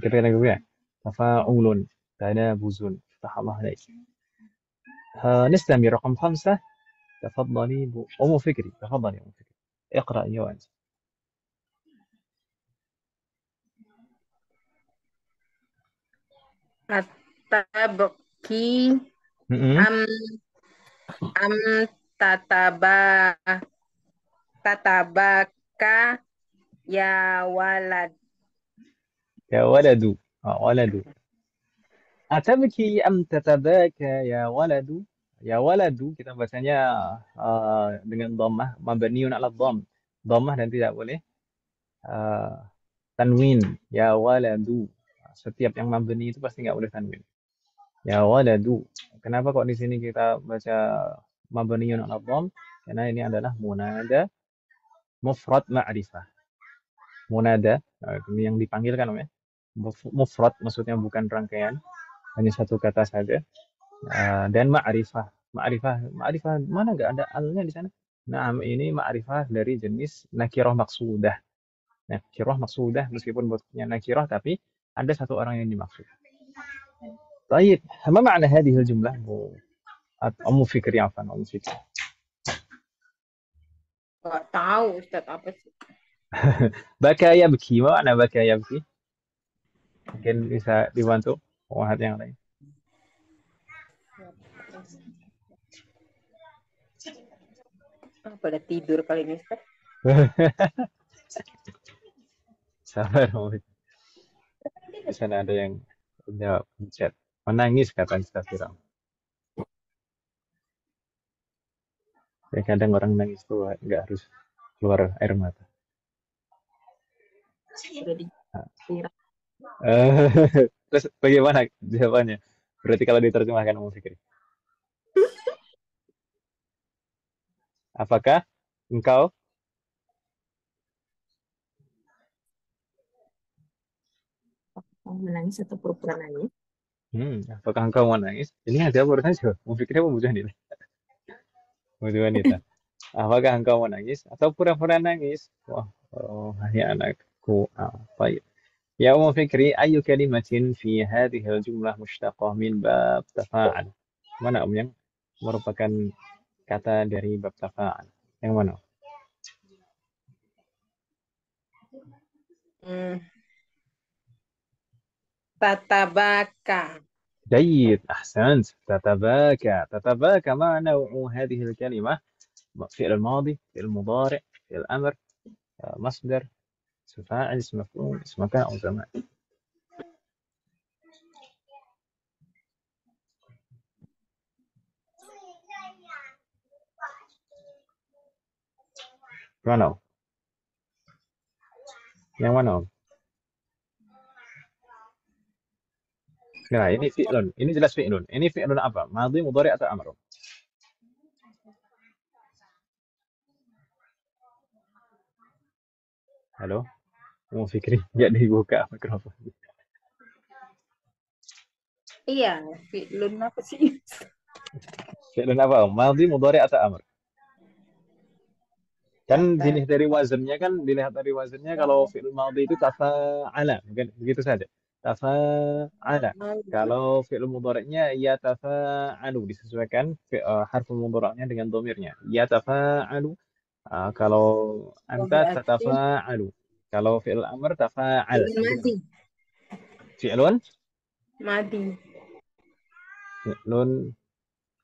Kita lagi ya. Tafa'ulun, tanabuzun. Tahallah alaik. نستمر رقم 5. تفضلي أم فكري. تفضلي أم فكري. اقرأ يا أنت. Atabki am tatabaka ya walad. Ya waladu. Waladu. Atabki am tatabaka ya waladu. Ya waladu kita bacanya dengan dhammah, mabniun ala dhamm. Dhammah dan tidak boleh tanwin. Ya waladu. Setiap yang mabni itu pasti nggak boleh tanwin. Ya waladu. Kenapa kok di sini kita baca mabniun ala dhamm? Karena ini adalah munada mufrad ma'rifah. Munada ini yang dipanggilkan ya. Mufrad maksudnya bukan rangkaian, hanya satu kata saja. Dan ma'rifah mana nggak ada alnya di sana. Nah, ini ma'rifah dari jenis nakirah maksudah. Nakirah maksudah meskipun bentuknya nakirah tapi ada satu orang yang dimaksud. Baik, apa makna hadhihi al-jumlah? Ummu Fikri, afan, Ummu Fikri. Nggak tahu Ustaz apa sih. Baka yabki, mana baka yabki? Mungkin bisa dibantu wahat yang lain. Pada tidur kali ini Ustaz. Sabar, di sana ada yang jawab chat. Menangis kata Safira. Ya, kadang orang nangis tuh nggak harus keluar air mata. Sudah dikira. Terus bagaimana jawabannya? Berarti kalau diterjemahkan Om Fikri, apakah engkau Menangis atau pura-pura nangis? apakah engkau menangis? Ini ada urusan aja. Om Fikri apa butuh wanita? Butuh wanita. Apakah engkau menangis atau pura-pura nangis? Wah, oh, hai anakku. Baik. Ya Om Fikri, ayu kalimatin fi hadhihi al-jumlah mushtaqah min bab tafa'al. Mana Om yang merupakan kata dari bab tafa'al? Yang mana? Hmm, tatabaka. جيد أحسنت تتباكى تتباكى ما نوع هذه الكلمة فعل الماضي فعل المضارع فعل الأمر مصدر اسم فاعل اسم مفعول اسم مكان أو زمان mana Om? Yang mana Om? Nah ini fi'lun, ini jelas fi'lun. Ini fi'lun apa? Madhi, mudhari atau amr? Halo, Om Fikri, nggak dibuka mikrofon. Iya, fi'lun apa sih? Fi'lun apa Om? Madhi, mudhari atau amr? Kan Tata. dilihat dari wazannya kalau fi'il madhi itu tafa'ala, bukan begitu saja. Tafa'ala. Kalau fi'il mudhari'nya ya tafa'alu disesuaikan harful mudhari'nya dengan domirnya. Ya tafa'alu. Kalau Oh, anta berarti tatafa'alu. Kalau fi'il amr tafa'al. fi'lun madi. Fi'lun Madi. fi'lun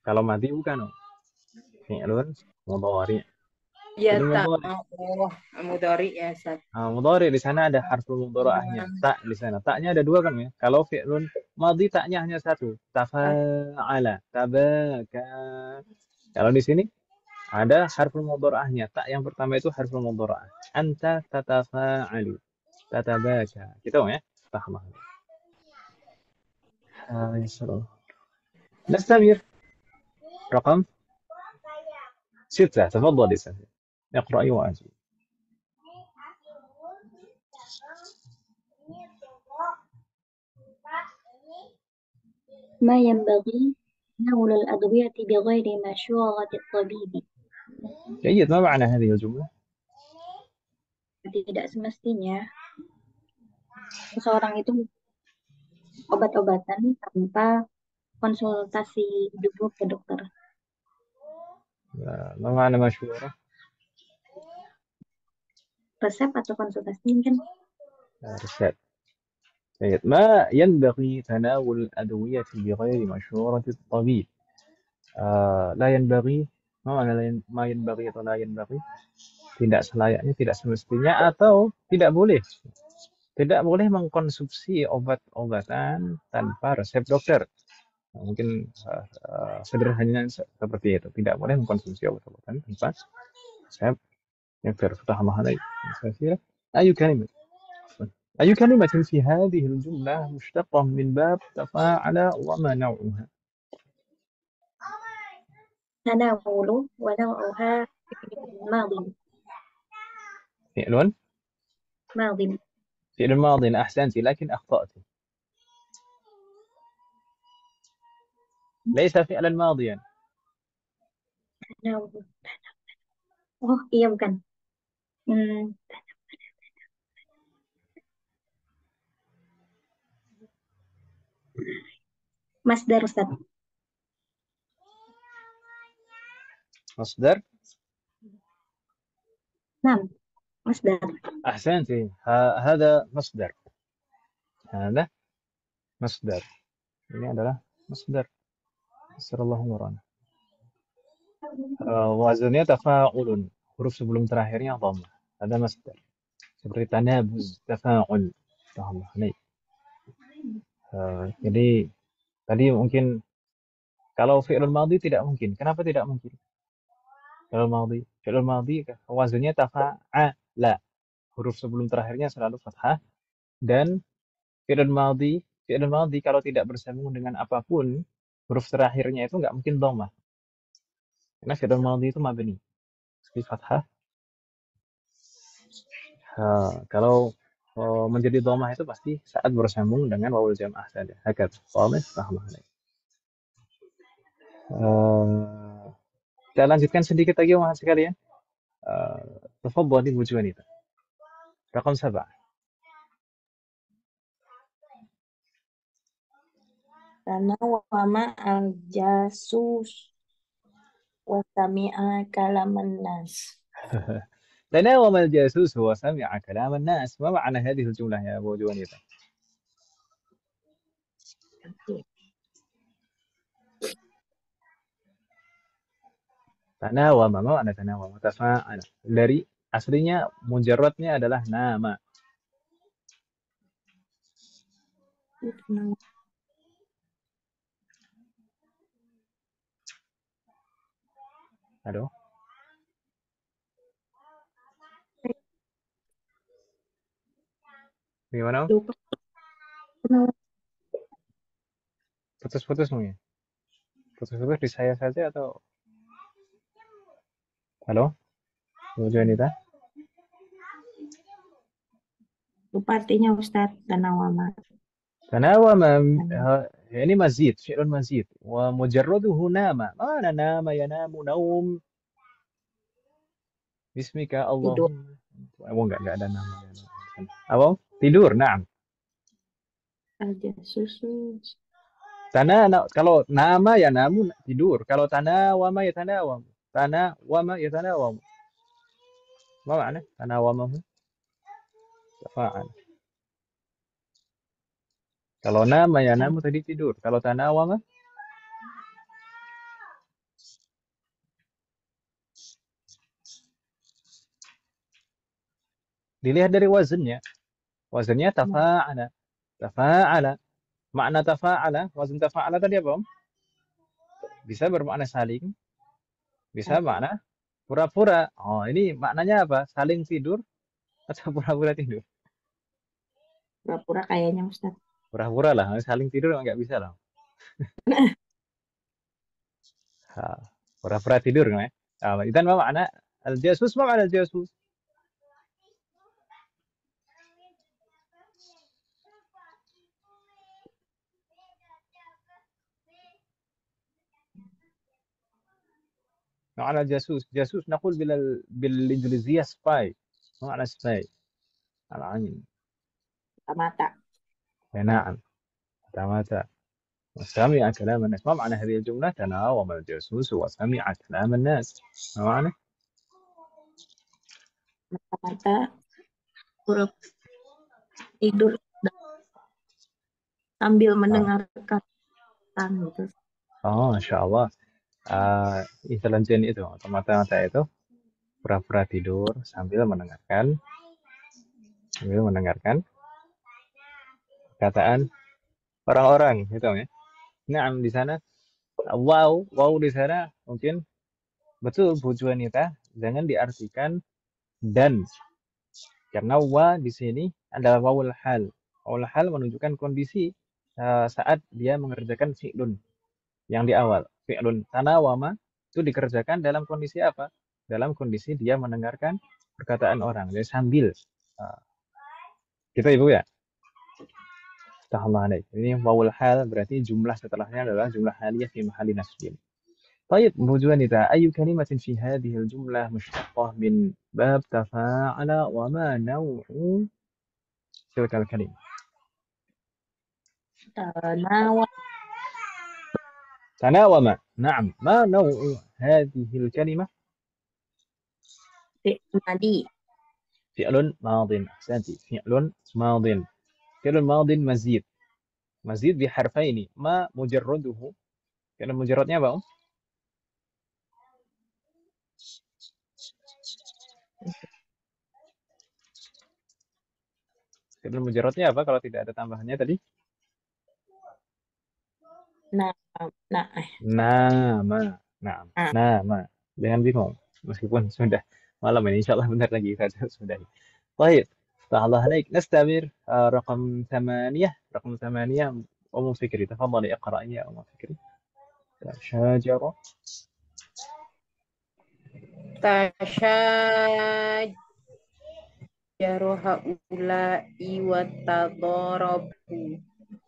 kalau madhi bukan. Oh. Fi'lun mudhari'. Ya Fi'lun tak. mudhari'. Oh, mudhari ya, Sat. Mudhari di sana ada harful mudhari'ahnya, tak di sana. Taknya ada dua kan ya. Kalau fi'lun madhi taknya hanya satu. Tafa'ala, tabaka. Kalau di sini ada harful mudhari'ahnya. Tak yang pertama itu harful mudhari'ah. Anta tatafa'alu, tatabaka. Gitu ya. Paham. يسر. نستمر. رقم 6. تفضل سهل. اقرأي وأجيب. ما ينبغي تناول الأدوية بغير مشورة الطبيب. جيد. ما معنى هذه الجملة؟ Tidak semestinya seseorang itu obat-obatan tanpa konsultasi dulu ke dokter. ما معنى مشهورة؟ Resep atau konsultasi kan رسالة. جيد. ما ينبغي تناول الأدوية بغير مشورة الطبيب. لا ينبغي. ما معنى ما ينبغي atau لا ينبغي? Tidak selayaknya, tidak semestinya, atau tidak boleh. Tidak boleh mengkonsumsi obat-obatan tanpa resep dokter. Mungkin sederhananya seperti itu. Tidak boleh mengkonsumsi obat-obatan tanpa resep dokter. Faham هذا كثيرا. أي كلمة أي كلمة في هذه الجملة مشتقة من باب تفاعل وما نوعها؟ تناول ونوعها ماضي فعل ماضي فعل ماض. أحسنت لكن أخطأت. ليس فعلا ماضيا. تناول. Oh iya bukan. Masdar Ustaz. مصدر. Nah, masdar. أحسنت. هذا مصدر. هذا مصدر. ini adalah مصدر. نسأل الله مرana. Wazannya tafa'ulun. Huruf sebelum terakhirnya dhammah. Ada masdar. Seperti tanabuz, tafa'ul. Dhammah. Jadi tadi mungkin kalau fi'lul madhi tidak mungkin. Kenapa tidak mungkin? Fi'il madhi wazannya tafa'ala. Huruf sebelum terakhirnya selalu fathah dan fi'il madhi kalau tidak bersambung dengan apapun, huruf terakhirnya itu nggak mungkin dhammah. Karena fi'il madhi itu mabni. Jadi fathah. Kalau menjadi dhammah itu pasti saat bersambung dengan wawul jam'ah saja. Hakad. Wadah? Paham? Kita lanjutkan sedikit lagi Mas sekalian. Tafadhali Bu Juanita. Raqam 7. Tanawama al-jasus wa sami'a kalaman nas. تناوم الجاسوس وسمع كلام الناس. ما معنى هذه الجملة يا أبو جوانيتا؟ Tanawama, ma ma'na tanawama? Tafa'ala. Dari aslinya mujarradnya adalah nama. Halo? Gimana? Lupa. Putus-putus mungkin. Putus-putus di saya saja atau halo? Bu Juanita? Lupa artinya Ustadz, tanawama. تناوم يعني مزيد فعل مزيد ومجرده نام ما معنى نام ينام نوم باسمك Tidur. اللهم enggak ada nama apa tidur naam Al-jasusus. kalau nama ya namun tidur kalau tanawama ya tanawam ma makna tanawamahu tafa'al kalau nama ya namu tadi tidur kalau tanawama dilihat dari wazannya tafa'ala makna tafa'ala wazan tafa'ala tadi apa bisa bermakna saling bisa makna pura-pura ini maknanya apa saling tidur atau pura-pura tidur Pura-pura kayaknya Ustadz. pura-pura lah saling tidur nggak bisa lah pura-pura tidur kan ya idan ma makna al-jasus ma makna al-jasus معنى جاسوس نقول بالإنجليزية spy ما معنى spy العين Mata. نعم متى وسمع كلام الناس ما معنى هذه الجملة تناوم الجاسوس وسمع كلام الناس ما معنى Mata-mata huruf tidur sambil mendengarkan gitu. Masya Allah intelijen itu mata-mata itu pura-pura tidur sambil mendengarkan perkataan orang-orang gitu ya. Nah, di sana wow di sana mungkin betul Bu Juanita jangan diartikan dan karena wa di sini adalah wawul hal. Wawul hal menunjukkan kondisi saat dia mengerjakan fi'lun yang di awal. Fi'lun tanawama itu dikerjakan dalam kondisi apa? Dalam kondisi dia mendengarkan perkataan orang. Jadi sambil gitu Ibu ya. Tahallah alaik. Ini wawul hal berarti jumlah setelahnya adalah jumlah haliyah fi mahalli nasbin. طيب أبو جوانتا أي كلمة في هذه الجملة مشتقة من باب تفاعل وما نوع تلك الكلمة تناوم نعم ما نوع هذه الكلمة فعل ماض أحسنت فعل ماض مزيد بحرفين ما مجرده فعل مجردnya apa Fi'il mujarradnya apa kalau tidak ada tambahannya tadi? Nama. Nama. Jangan bingung. meskipun sudah malam ini insyaallah bentar lagi kita sudah. طيب فتح الله عليك نستمر رقم 8 رقم 8 أم فكري تفضلي اقرأي يا أم فكري شاجرة tasyajaru haula'i wa tadarabu.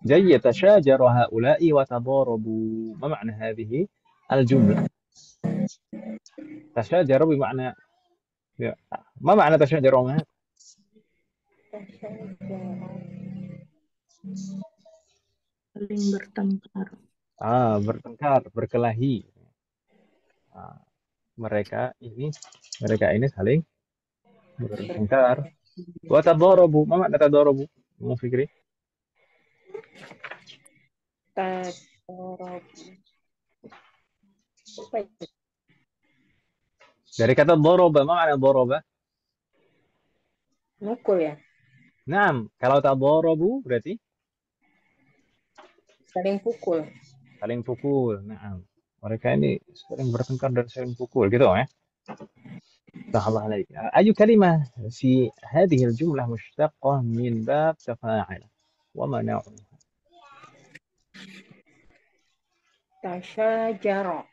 جيد تشاجر هؤلاء وتضاربوا ما معنى هذه الجملة تشاجر بمعنى ما معنى تشاجر ما Saling bertengkar. bertengkar berkelahi mereka ini saling bertengkar wa tadarabu ma ma'na tadarabu Mu Fikri Tadarabu. Apa itu? dari kata daraba ma ma'na daraba Mukul ya? Naam kalau tadarabu berarti Saling pukul. saling pukul naam mereka ini saling bertengkar dan saling pukul gitu ya فتح الله عليك أي كلمة في هذه الجملة مشتقة من باب تفاعل وما نوعها Tasyajara.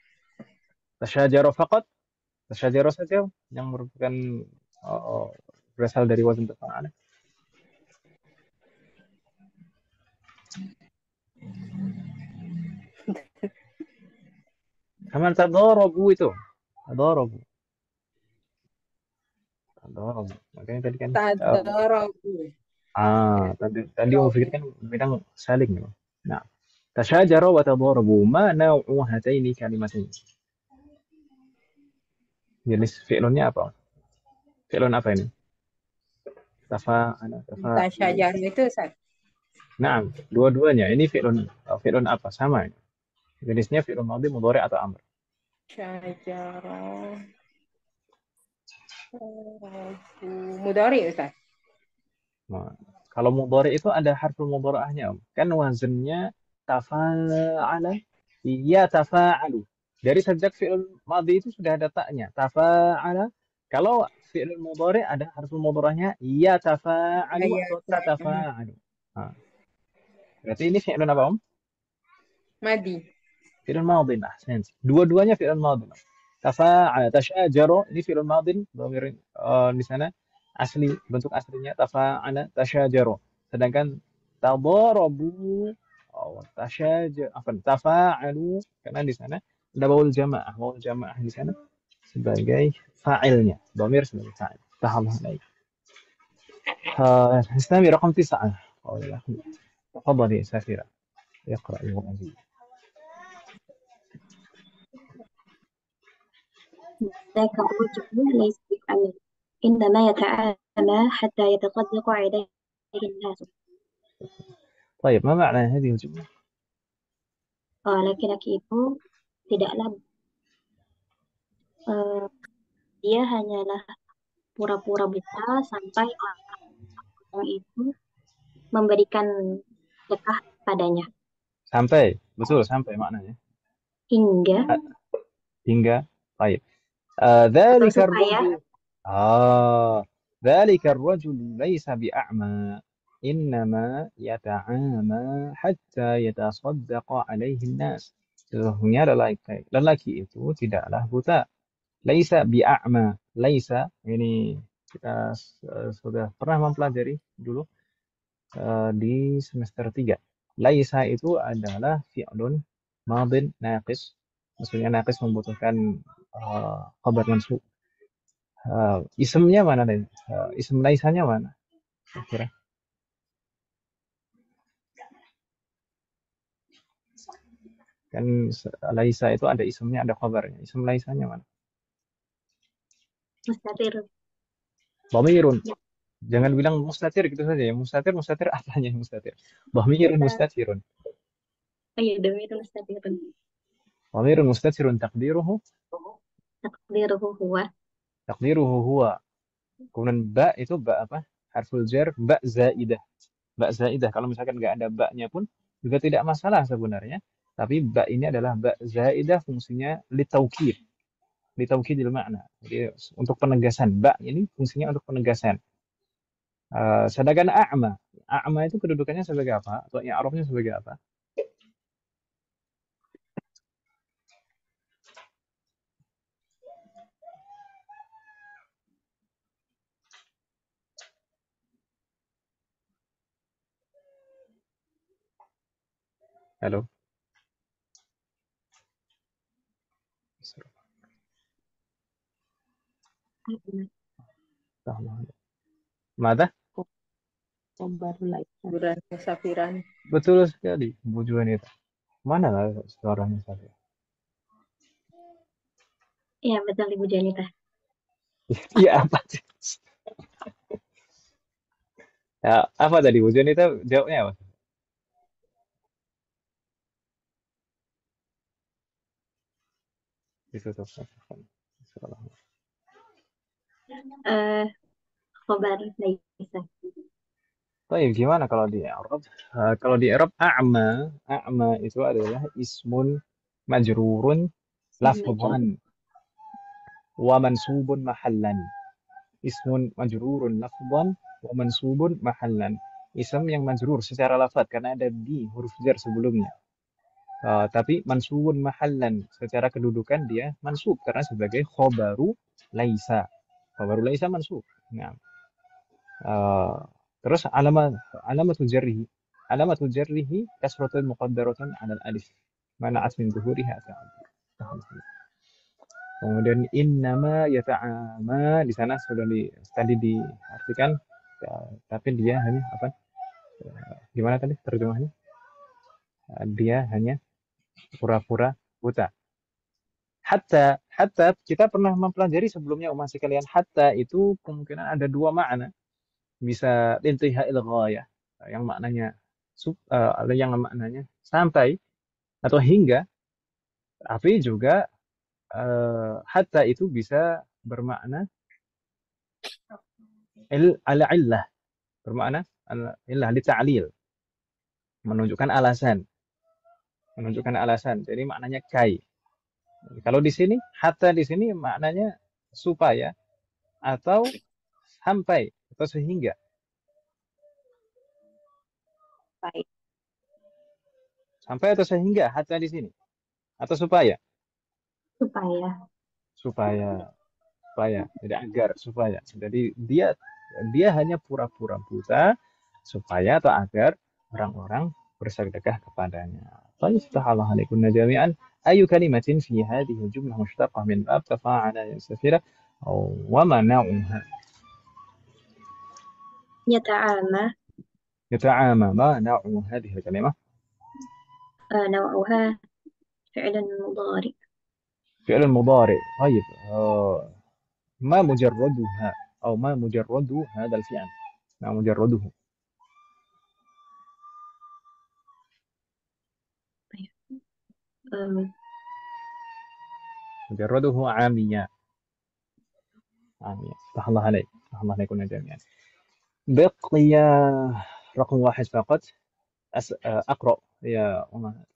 تشاجر فقط تشاجر saja yang merupakan berasal dari wazn tafa'al sama tadarabu itu tadarabu makanya tadi kan Tadarabu. tadi Om Fikri kan bilang saling nah تشاجر وتضاربوا ما نوع هاتين الكلمتين jenis fi'lunnya apa fi'lun apa ini tafa'ala Tasyajaru itu Ustaz. nah dua-duanya ini fi'lun apa sama ini jenisnya fi'lun madhi mudhari atau amr Syajara. Mudhari Ustaz. nah, kalau mudhari itu ada harful mudhara'ahnya kan wazennya tafa'ala ya tafa'alu dari sejak fi'il madhi itu sudah ada taknya tafa'ala kalau fi'il mudhari ada harful mudhara'ahnya ya tafa'alu Ya, atau tatafa'alu berarti ini fi'ilun apa Madi. fi'il madhi ahsan dua-duanya fi'il madhi tafa'ala tasyajaru ini fi'il madhi dhamir di sana asli bentuk aslinya tafa'ala tasyajaru sedangkan tadarabu tafa'alu karena di sana ada waul jamaah di sana sebagai fa'ilnya dhamir sebagai fa'il tahamlah alaik نستمع رقم 9 تفضلي سافرة يقرأ أيها العزيز ذاك الرجل ليس بفعل إنما يتعامى حتى يتصدق عليه الناس طيب ما معنى هذه الجملة laki-laki itu tidaklah dia hanyalah pura-pura buta sampai orang itu memberikan sedekah padanya sampai betul sampai maknanya hingga طيب ذلك الرجل ذلك الرجل ليس بأعمى إنما يتعامى حتى يتصدق عليه الناس sesungguhnya lelaki itu tidaklah buta laisa bi'a'ma laisa ini kita sudah pernah mempelajari dulu di semester 3 laisa itu adalah fi'lun madin naqis maksudnya naqis membutuhkan khabar mansub isimnya mana nih isim laisanya mana kira kan laisa itu ada isimnya ada khabarnya isim laisanya mana mustatir dhamirun jangan bilang mustatir gitu saja ya mustatir apanya mustatir dhamirun mustatirun iya dhamirun mustatirun dhamirun mustatirun taqdiruhu huwa kemudian ba itu ba apa harful jar ba zaidah kalau misalkan nggak ada ba-nya pun juga tidak masalah sebenarnya tapi ba ini adalah ba zaidah fungsinya litaukid litaukidil makna. Jadi untuk penegasan. Ba ini fungsinya untuk penegasan. Sedangkan a'ma. A'ma itu kedudukannya sebagai apa? Atau i'rabnya sebagai apa? Halo. Mada? Khobarul laisa. Buran musafiran. Betul sekali, Bu Juanita. Mana lah suaranya saya? Iya, betul Ibu Janita. Iya apa sih? Ya, apa tadi Bu Juanita jawabnya apa? Ditutup. Khobar laisa. Baik, gimana kalau di Arab? Kalau di Arab a'ma itu adalah ismun majrurun lafdhan wa mansubun mahallan. Ismun majrurun lafdhan wa mansubun mahallan. Ism yang majrur secara lafaz karena ada di huruf jar sebelumnya. Tapi mansubun mahallan secara kedudukan dia mansub karena sebagai khobaru laisa. Khobaru laisa mansub. Nah, terus alamatul jarrihi kasratun muqaddaratun 'ala al-alif mana'at min zuhuriha ta'abbur. Kemudian innama yata'ama di sana sudah tadi diartikan tapi dia hanya apa? Gimana tadi terjemahnya? Dia hanya pura-pura buta. Hatta kita pernah mempelajari sebelumnya umat sekalian, hatta itu kemungkinan ada dua makna. Bisa intihail ghayah yang maknanya yang maknanya sampai atau hingga, tapi juga hatta itu bisa bermakna al-illah, bermakna al-illah li ta'lil, menunjukkan alasan. Jadi maknanya kai. Kalau di sini hatta di sini maknanya supaya atau sampai atau sehingga. Baik. Sampai atau sehingga hatta di sini atau supaya? Supaya. Jadi agar supaya. Jadi dia hanya pura-pura buta supaya atau agar orang-orang bersedekah kepadanya. Baik, Allah alaikum jami'an. Ayu kalimatin fi hadhihi jumlah mushtaqah min bab tafa'ala yasafira wa mana'uha. يتعامى ما نوع هذه الكلمة؟ نوعها فعل مضارع. فعل مضارع. طيب ما مجردها أو ما مجرد هذا الفعل؟ ما مجرده؟ مجرده عامية. افتح الله عليك. افتح الله عليكم جميعا. بقي رقم واحد فقط. أقرأ يا أمهات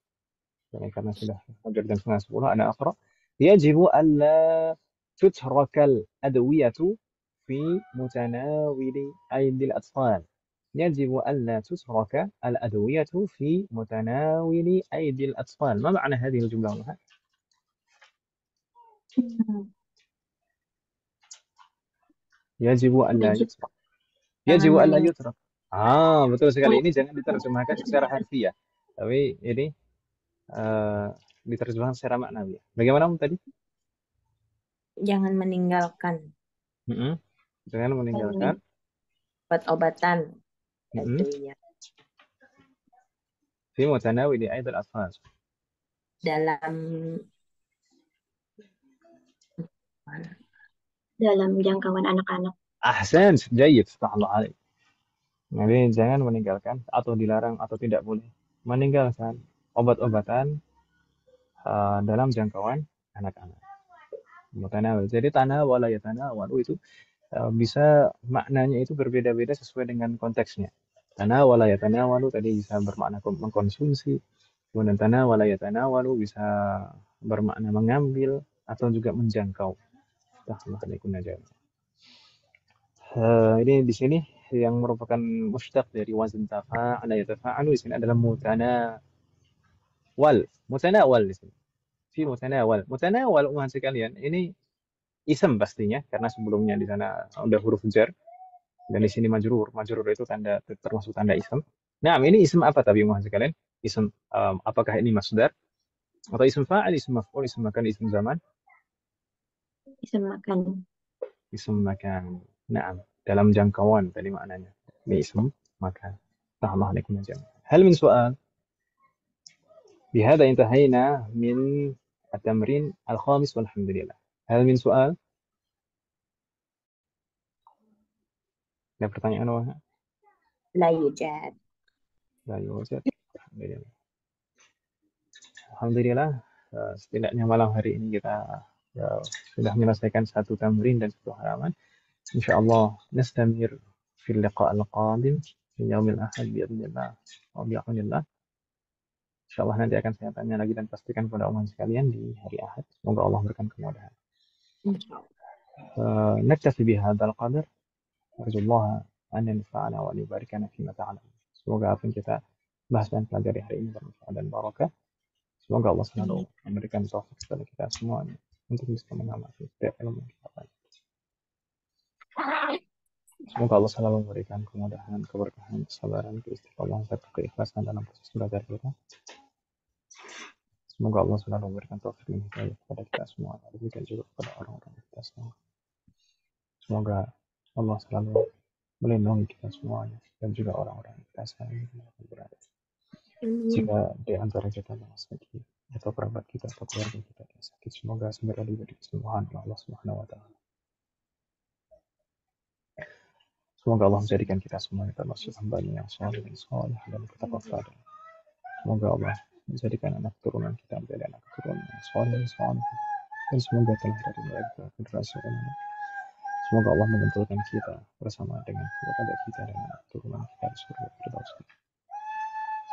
karena sudah hampir jam 9:30 أنا أقرأ. يجب ألا تترك الأدوية في متناول أيدي الأطفال. يجب ألا تترك الأدوية في متناول أيدي الأطفال. ما معنى هذه الجملة أمهات؟ يجب ألا يترك. يجب ألا يترك. Betul sekali. Ini jangan diterjemahkan secara harfiah, tapi ini diterjemahkan secara maknawi. Bagaimana tadi? Jangan meninggalkan Jangan meninggalkan obat-obatan tentunya fi mutanawili aidil atfal, dalam jangkauan anak-anak. Ahsan, jayyid, Allah alaik. Jadi jangan meninggalkan atau dilarang atau tidak boleh meninggalkan obat-obatan dalam jangkauan anak-anak. Mutanawil. Jadi tanawala yatanawalu itu bisa maknanya itu berbeda-beda sesuai dengan konteksnya. Tanawala yatanawalu tadi bisa bermakna mengkonsumsi, kemudian tanawala yatanawalu bisa bermakna mengambil, atau juga menjangkau. Ini di sini yang merupakan mushtaq dari wazn tafa'ala yatafa'alu di sini adalah mutanawal di sini. Fi mutanawal. Mutanawal umat sekalian, ini ism pastinya karena sebelumnya di sana udah huruf jar dan di sini majrur. Majrur itu tanda termasuk tanda ism. Nah, ini ism apa tapi umat sekalian? Ism apakah ini masdar atau ism fa'il, ism maf'ul, ism makan, ism zaman? Ism makan. Ism makan. Nah, dalam jangkauan tadi maknanya. Ini ism makan. Assalamualaikum warahmatullahi wabarakatuh. Hal min soal? بهذا انتهينا من التمرين الخامس والحمد لله. هل من سؤال؟ Ada pertanyaan Wah? La yujad. La yujad. Alhamdulillah. Alhamdulillah, setidaknya malam hari ini kita sudah menyelesaikan satu tamrin dan satu halaman. Insyaallah nastamir fil liqa' al-qadim fi yaumil ahad bi'idznillah wa bi'aunillah. Insyaallah nanti akan saya tanya lagi dan pastikan kepada umat sekalian di hari Ahad. Semoga Allah berikan kemudahan. نكتفي بهذا القدر. أرجو الله أن ينفعنا وأن يباركنا فيما تعلم. Semoga apa yang kita bahas dan pelajari hari ini bermanfaat dan barakah. Semoga Allah selalu memberikan taufik kepada kita semuanya untuk bisa mengamati setiap ilmu yang kita pelajari. Semoga Allah selalu memberikan kemudahan, keberkahan, kesabaran, keistiqomahan, serta keikhlasan dalam proses belajar kita. Semoga Allah selalu memberikan taufik dan hidayah kepada kita semua, dan juga kepada orang-orang kita semua. Semoga Allah selalu melindungi kita semuanya dan juga orang-orang yang kita sayangi dimanapun berada. Jika di antara kita yang sakit atau kerabat kita atau keluarga kita yang sakit, semoga segera diberi kesembuhan oleh Allah Subhanahu wa taala. Semoga Allah menjadikan kita semuanya termasuk hamba-Nya yang saleh dan bertakwa. Semoga Allah menjadikan anak turunan kita menjadi anak turunan yang saleh dan semoga terlahir dari mereka generasi umat. Semoga Allah mengumpulkan kita bersama dengan keluarga kita dan anak turunan kita di surga Firdaus.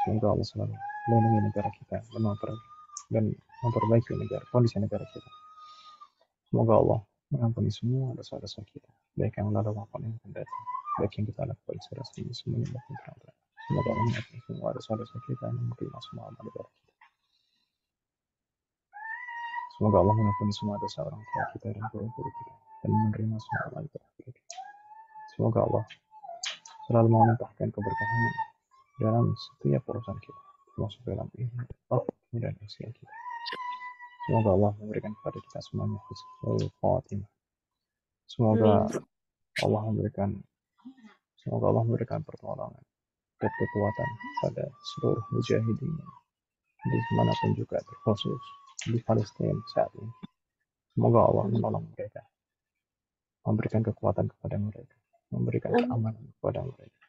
Semoga Allah selalu melindungi negara kita dan memperbaiki kondisi negara kita. Semoga Allah mengampuni semua dosa-dosa kita, baik yang lalu maupun yang akan datang, baik yang kita lakukan secara semuanya maupun terang-terang. Semoga Allah mengampuni semua dosa-dosa kita dan menerima semua amal ibadah kita. Semoga Allah mengampuni semua dosa orang tua kita dan guru-guru kita dan menerima semua amal ibadah kita. Semoga Allah selalu melimpahkan keberkahan dalam setiap urusan kita, termasuk dalam ilmu, dan usia kita. Semoga Allah memberikan kepada kita semuanya husnul khatimah. Semoga Allah memberikan pertolongan dan kekuatan pada seluruh mujahidin di manapun juga, terkhusus di Palestina saat ini. Semoga Allah menolong mereka, memberikan kekuatan kepada mereka, memberikan keamanan kepada mereka,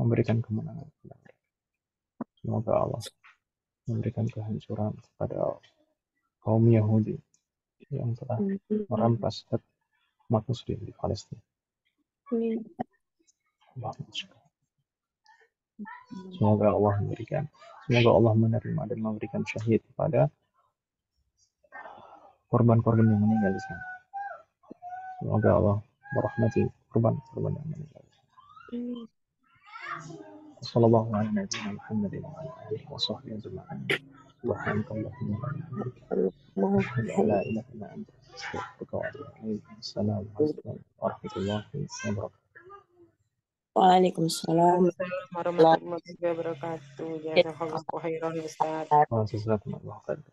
memberikan kemenangan kepada mereka. Semoga Allah memberikan kehancuran kepada kaum Yahudi yang telah merampas umat muslim di Palestina. Semoga Allah menerima dan memberikan syahid kepada korban-korban yang meninggal di sana. Semoga Allah merahmati korban-korban yang meninggal di sana. Sallallahu alaihi wa sallam wa alihi wa sahbihi ajma'in. Subhanakallahumma wa bihamdika asyhadu an la ilaha illa anta astaghfiruka wa atubu ilaik. Assalamualaikum warahmatullahi wabarakatuh. Waalaikumsalam. Warahmatullahi wabarakatuh. Jazakallahu khairan Ustaz. Jazakumullah khairan.